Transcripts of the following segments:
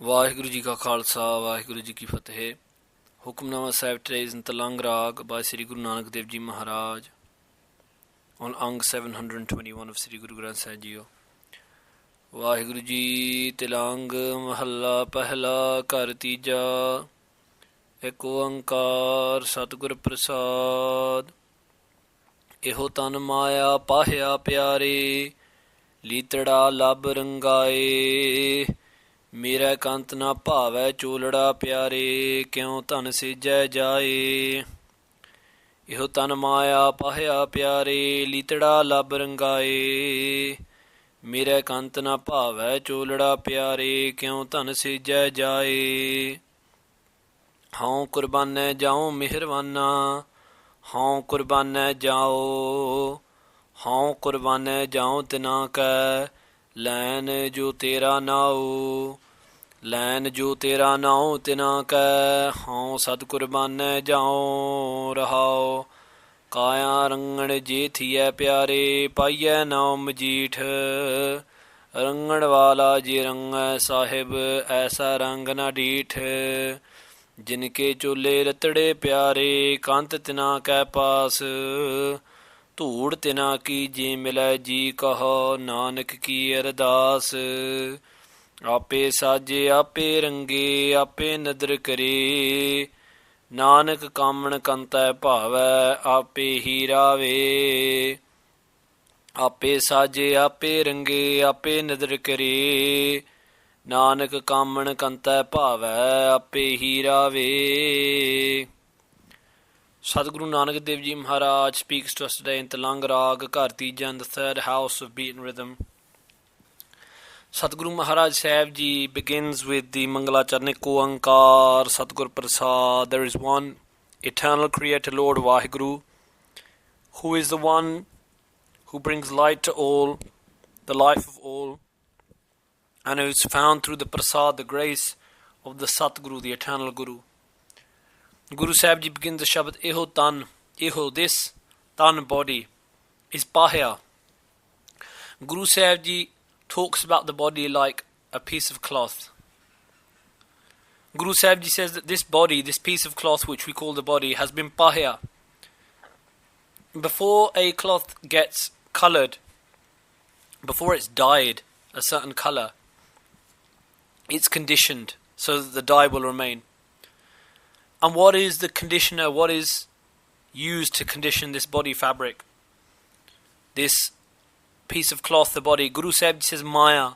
ਵਾਹਿਗੁਰੂ ਜੀ ਕਾ ਖਾਲਸਾ ਵਾਹਿਗੁਰੂ ਜੀ ਕੀ ਫਤਿਹ। ਹੁਕਮਨਾਮਾ ਸਾਹਿਬ ਟਰੇਜ਼ ਇਨ ਤਲੰਗ ਰਾਗ by Sri Guru Nanak Dev Ji Maharaj on Ang 721 of Sri Guru Granth Sahib Ji. Waheguru ji. Tilang ਮਹੱਲਾ ਪਹਿਲਾ ਘਰ ਤੀਜਾ। ਏਕ ਓੰਕਾਰ ਸਤਿਗੁਰ ਪ੍ਰਸਾਦ। ਇਹੋ ਤਨ ਮਾਇਆ ਪਾਹਿਆ ਪਿਆਰੇ, ਲੀਤੜਾ ਲੱਭ ਰੰਗਾਏ। ਮੇਰਾ ਕੰਤ ਨਾ ਭਾਵੈ ਚੋਲੜਾ ਪਿਆਰੇ, ਕਿਉ ਧਨ ਸੇਜੈ ਜਾਏ। ਇਹੋ ਤਨ ਮਾਇਆ ਪਾਹਿਆ ਪਿਆਰੇ, ਲੀਤੜਾ ਲੱਭ ਰੰਗਾਏ। ਮੇਰਾ ਕੰਤ ਨਾ ਭਾਵੈ ਚੋਲੜਾ ਪਿਆਰੇ, ਕਿਉ ਧਨ ਸੇਜੈ ਜਾਏ। ਹਉ ਕੁਰਬਾਨੈ ਜਾਉ ਮਿਹਰਵਾਨਾ, ਹਉ ਕੁਰਬਾਨੈ ਜਾਉ। ਹਉ ਕੁਰਬਾਨੈ ਜਾਉ ਤਿਨਾ ਕੈ, ਲੈਨ ਜੋ ਤੇਰਾ ਨਾਉ। ਲੈਨ ਜੋ ਤੇਰਾ ਨਾਉ ਤਿਨਾ ਕੈ, ਹਉ ਸਦ ਕੁਰਬਾਨੈ ਜਾਉ। ਰਹਾਉ ਕਾਇਆ ਰੰਗਣ ਜੇ ਥੀਐ ਪਿਆਰੇ, ਪਾਈਐ ਨਾਉ ਮਜੀਠ। ਰੰਗਣ ਵਾਲਾ ਜੇ ਰੰਗੈ ਸਾਹਿਬ, ਐਸਾ ਰੰਗ ਨਾ ਡੀਠ। ਜਿਨਕੇ ਚੋਲੇ ਰਤੜੇ ਪਿਆਰੇ, ਕੰਤ ਤਿਨਾ ਕੈ ਪਾਸ। ਧੂੜ ਤਿਨਾ ਕੀ ਜੇ ਮਿਲੈ ਜੀ ਕਹੋ, ਨਾਨਕ ਕੀ ਅਰਦਾਸ। ਆਪੇ ਸਾਜੇ ਆਪੇ ਰੰਗੇ, ਆਪੇ ਨਦਰ ਕਰੇ। ਨਾਨਕ ਕਾਮਣ ਕੰਤੈ ਭਾਵੈ, ਆਪੇ ਹੀ ਰਾਵੇ। ਆਪੇ ਸਾਜੇ ਆਪੇ ਰੰਗੇ, ਆਪੇ ਨਦਰ ਕਰੇ। ਨਾਨਕ ਕਾਮਣ ਕੰਤੈ ਭਾਵੈ, ਆਪੇ ਹੀ ਰਾਵੇ। Sadguru Nanak Dev Ji Maharaj speaks to us today in Tilang Rag, Ghar Tija, in the third house of beaten rhythm. Sadguru Maharaj Sahib Ji begins with the Mangalacharnik Oankar Sadgur Prasad. There is one eternal Creator Lord Vaheguru, who is the one who brings light to all, the life of all, and who is found through the Prasad, the grace of the Satguru, the eternal Guru. Guru Sahib Ji begins the Shabad, Eho tan, Eho, this tan body is pahya. Guru Sahib Ji talks about the body like a piece of cloth. Guru Sahib Ji says that this body, this piece of cloth which we call the body, has been pahya. Before a cloth gets coloured, before it's dyed a certain colour, it's conditioned so that the dye will remain. And what is the conditioner? What is used to condition this body fabric? This piece of cloth, the body. Guru Sahib says Maya.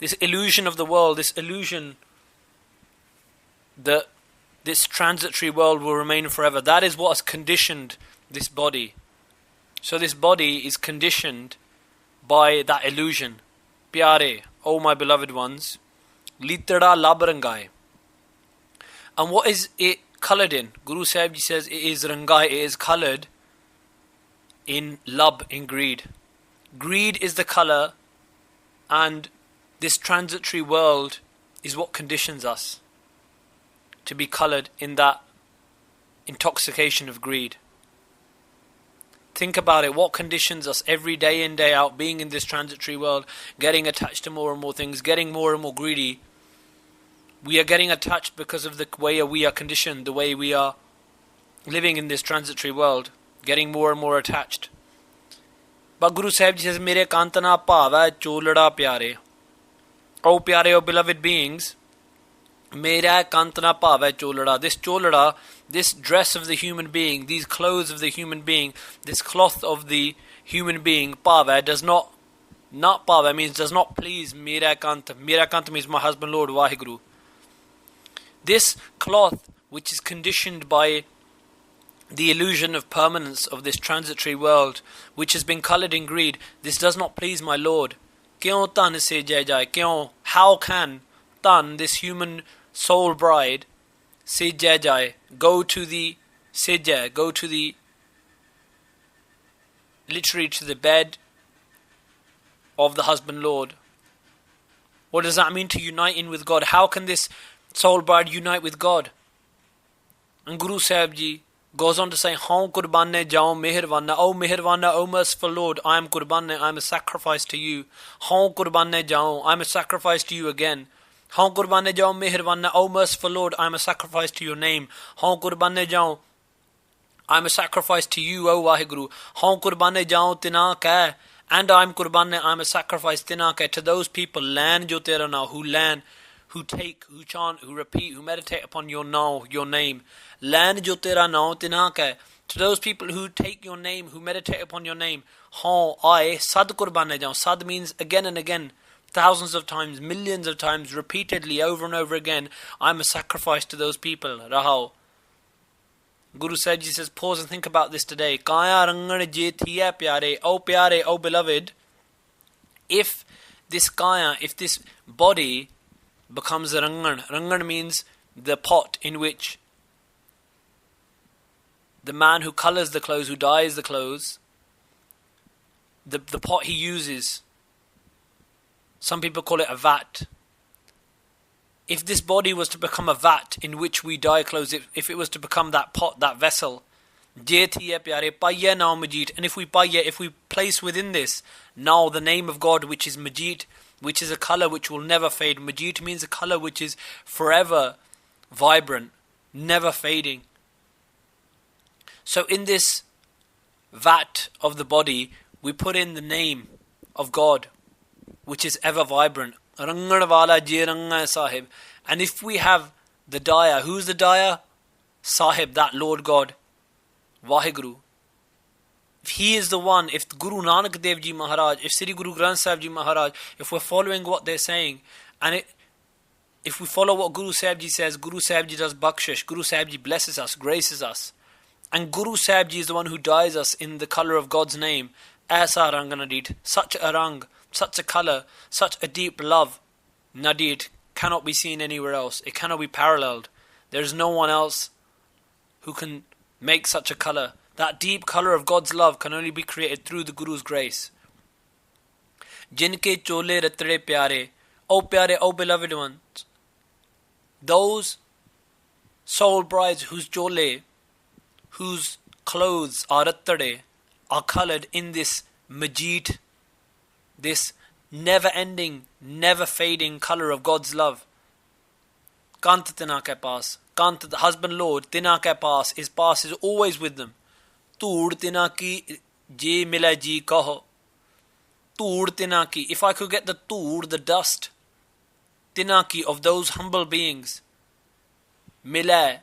This illusion of the world, this illusion that this transitory world will remain forever. That is what has conditioned this body. So this body is conditioned by that illusion. Pyare, O my beloved ones, litada labrangai. And what is it coloured in? Guru Sahib Ji says it is rangai, it is coloured in lab, in greed. Greed is the colour, and this transitory world is what conditions us to be coloured in that intoxication of greed. Think about it, what conditions us every day in, day out, being in this transitory world, getting attached to more and more things, getting more and more greedy. We are getting attached because of the way we are conditioned, the way we are living in this transitory world, getting more and more attached. But Guru Sahib Ji says, Mere kantana bhava cholada pyare. O pyare, O beloved beings, Mera kantana bhava cholada. This cholada, this dress of the human being, these clothes of the human being, this cloth of the human being, bhava does not bhava means does not please Mera kanta. Mera kanta means my husband Lord Vaheguru. This cloth, which is conditioned by the illusion of permanence of this transitory world, which has been coloured in greed, this does not please my Lord. Kyon tan se jai jai? Kyon? How can tan, this human soul bride, se jai jai, go to the sejai, go to the, literally to the bed of the husband Lord? What does that mean, to unite in with God? How can this soul bride unite with God? And Guru Sahib Ji goes on to say, Haun Qurbanne Jao Meherwana, O Meherwana, O merciful Lord, I am Qurbanne, I am a sacrifice to you. Haun Qurbanne Jao, I am a sacrifice to you again. Haun Qurbane Jao Meherwana, O merciful Lord, I am a sacrifice to your name. Haun Qurbane Jao, I am a sacrifice to you, O Waheguru. Haun Qurbane Jao Tina Keh, and I am Qurbane, I am a sacrifice Tina Keh, to those people, Lan Jo Tera Now, who Lan, who take, who chant, who repeat, who meditate upon your now, your name. Lan Jo Tera Now Tina Keh, to those people who take your name, who meditate upon your name. Haun I Sad Qurbane Jao. Sad means again and again, thousands of times, millions of times, repeatedly, over and over again. I am a sacrifice to those people. Rahao. Guru Sahib Ji says, pause and think about this today. Kaya rangan je thiya pyare, O beloved. If this kaya, if this body becomes a rangan, rangan means the pot in which the man who colours the clothes, who dyes the clothes, the pot he uses. Some people call it a vat. If this body was to become a vat in which we dye clothes, if it was to become that pot, that vessel, and if we place within this now the name of God, which is Majid, which is a colour which will never fade. Majid means a colour which is forever vibrant, never fading. So in this vat of the body, we put in the name of God, which is ever vibrant. Rangan wala je ranga Sahib. And if we have the Dyer, who's the Dyer? Sahib, that Lord God, Waheguru. If he is the one, if Guru Nanak Dev Ji Maharaj, if Sri Guru Granth Sahib Ji Maharaj, if we're following what they're saying, and if we follow what Guru Sahib Ji says, Guru Sahib Ji does bakshish, Guru Sahib Ji blesses us, graces us, and Guru Sahib Ji is the one who dyes us in the colour of God's name. Aisa rang nadid, such a rang, such a colour, such a deep love, nadid, cannot be seen anywhere else. It cannot be paralleled. There is no one else who can make such a colour. That deep colour of God's love can only be created through the Guru's grace. Jinke chole ratade pyare, O beloved ones. Those soul brides whose chole, whose clothes are ratade, are coloured in this Majid, this never-ending, never-fading colour of God's love. Kant tina ke paas. Kant, the husband Lord, tina ke paas. His paas is always with them. Tood tina ki je mila ji kaho. Tood tina ki. If I could get the tood, the dust, tina ki, of those humble beings. Mila.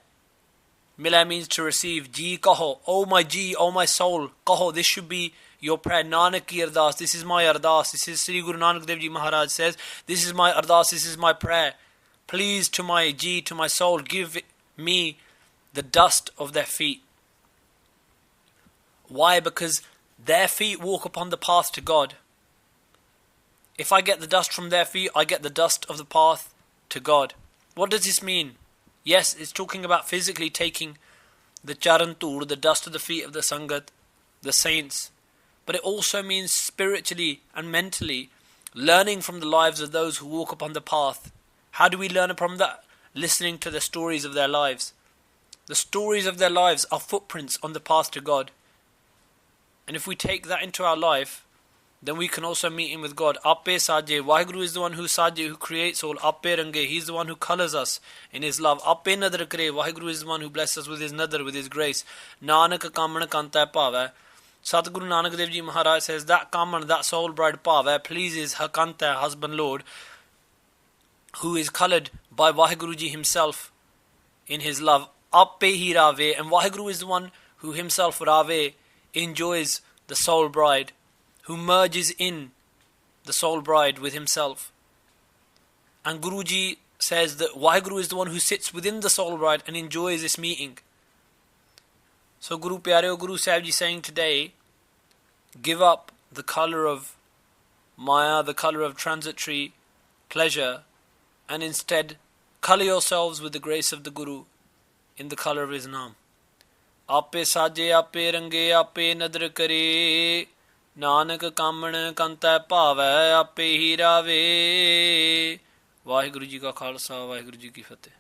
Mila means to receive. Ji kaho. Oh my ji, oh my soul. Kaho. This should be your prayer. Nanak ki ardas. This is my ardas. This is Sri Guru Nanak Dev Ji Maharaj says, this is my ardas, this is my prayer. Please to my ji, to my soul, give me the dust of their feet. Why? Because their feet walk upon the path to God. If I get the dust from their feet, I get the dust of the path to God. What does this mean? Yes, it's talking about physically taking the charantur, the dust of the feet of the Sangat, the saints. But it also means spiritually and mentally learning from the lives of those who walk upon the path. How do we learn from that? Listening to the stories of their lives. The stories of their lives are footprints on the path to God. And if we take that into our life, then we can also meet in with God. Appe Saje, Waheguru is the one who Saje, who creates all. Appe Range, He's the one who colours us in His love. Appe Nadar Kare, Waheguru is the one who blesses us with His Nadar, with His grace. Nanak Kamana Kanta Pava. Satguru Nanak Dev Ji Maharaj says that Kaman, that soul bride Pava, pleases her Kanta, husband Lord, who is coloured by Waheguru Ji himself in His love. Appe Hi Rave, and Waheguru is the one who himself Rave enjoys the soul bride, who merges in the soul bride with himself. And Guruji says that Waheguru is the one who sits within the soul bride and enjoys this meeting. So Guru Pyareo, Guru Sahib Ji saying today, give up the colour of Maya, the colour of transitory pleasure, and instead colour yourselves with the grace of the Guru in the colour of his name. Ape saje, ape range, ape nadar kare, Nanak kaman kanta pavai, ape hi rave. Vaheguru Ji ka Khalsa, Vaheguru Ji ki Fateh.